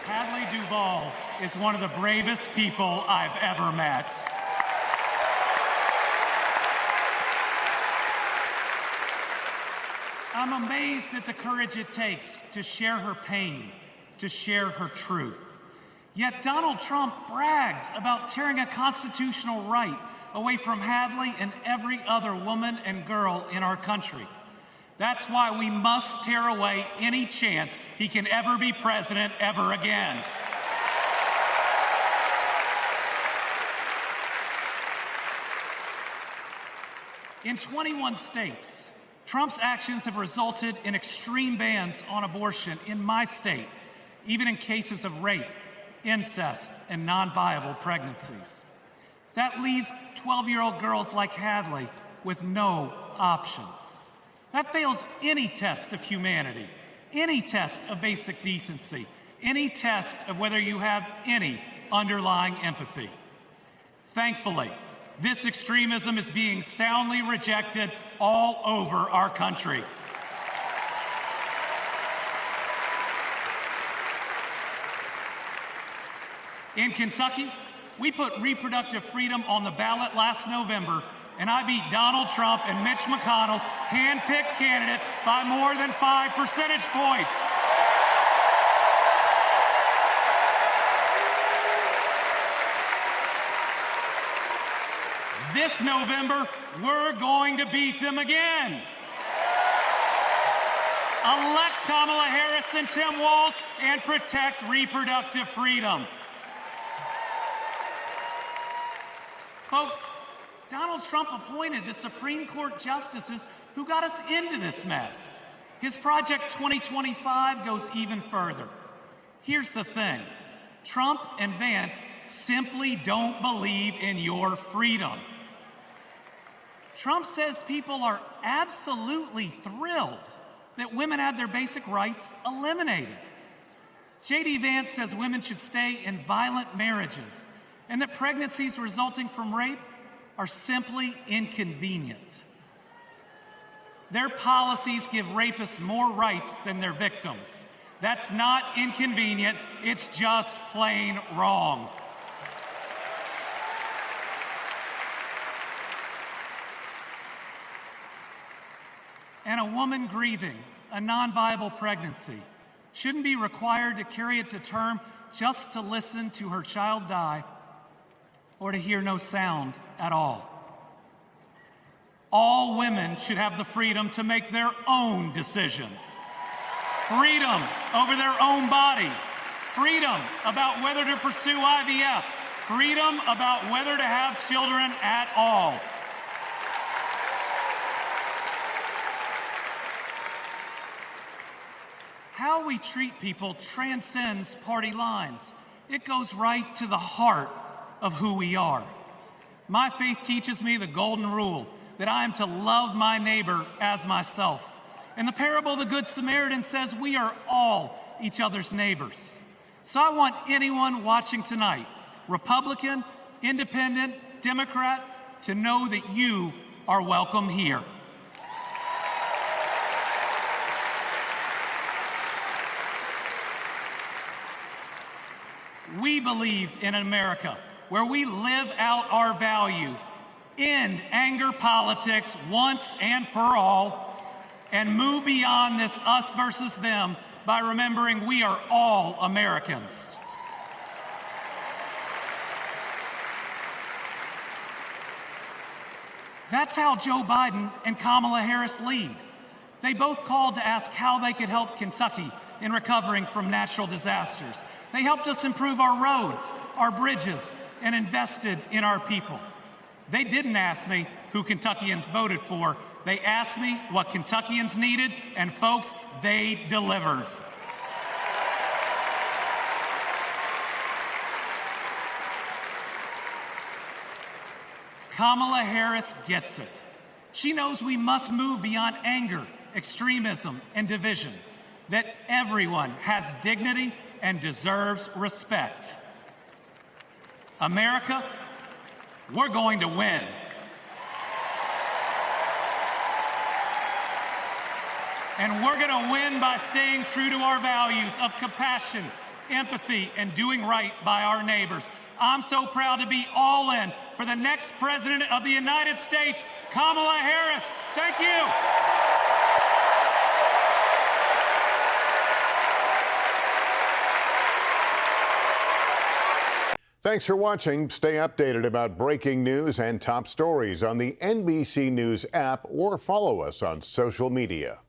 Hadley Duvall is one of the bravest people I've ever met. I'm amazed at the courage it takes to share her pain, to share her truth. Yet Donald Trump brags about tearing a constitutional right away from Hadley and every other woman and girl in our country. That's why we must tear away any chance he can ever be president ever again. In 21 states, Trump's actions have resulted in extreme bans on abortion in my state, even in cases of rape, incest, and non-viable pregnancies. That leaves 12-year-old girls like Hadley with no options. That fails any test of humanity, any test of basic decency, any test of whether you have any underlying empathy. Thankfully, this extremism is being soundly rejected all over our country. In Kentucky, we put reproductive freedom on the ballot last November, and I beat Donald Trump and Mitch McConnell's hand-picked candidate by more than 5 percentage points. This November, we're going to beat them again. Elect Kamala Harris and Tim Walz and protect reproductive freedom. Folks, Donald Trump appointed the Supreme Court justices who got us into this mess. His Project 2025 goes even further. Here's the thing. Trump and Vance simply don't believe in your freedom. Trump says people are absolutely thrilled that women have their basic rights eliminated. J.D. Vance says women should stay in violent marriages and that pregnancies resulting from rape are simply inconvenient. Their policies give rapists more rights than their victims. That's not inconvenient, it's just plain wrong. And a woman grieving a non-viable pregnancy shouldn't be required to carry it to term just to listen to her child die or to hear no sound at all. All women should have the freedom to make their own decisions. Freedom over their own bodies. Freedom about whether to pursue IVF. Freedom about whether to have children at all. How we treat people transcends party lines. It goes right to the heart of who we are. My faith teaches me the golden rule that I am to love my neighbor as myself. And the parable of the Good Samaritan says we are all each other's neighbors. So I want anyone watching tonight, Republican, Independent, Democrat, to know that you are welcome here. We believe in an America where we live out our values, end anger politics once and for all, and move beyond this us versus them by remembering we are all Americans. That's how Joe Biden and Kamala Harris lead. They both called to ask how they could help Kentucky in recovering from natural disasters. They helped us improve our roads, our bridges, and invested in our people. They didn't ask me who Kentuckians voted for. They asked me what Kentuckians needed, and folks, they delivered. Kamala Harris gets it. She knows we must move beyond anger, extremism, and division, that everyone has dignity and deserves respect. America, we're going to win. And we're going to win by staying true to our values of compassion, empathy, and doing right by our neighbors. I'm so proud to be all in for the next President of the United States, Kamala Harris. Thank you. Thanks for watching. Stay updated about breaking news and top stories on the NBC News app or follow us on social media.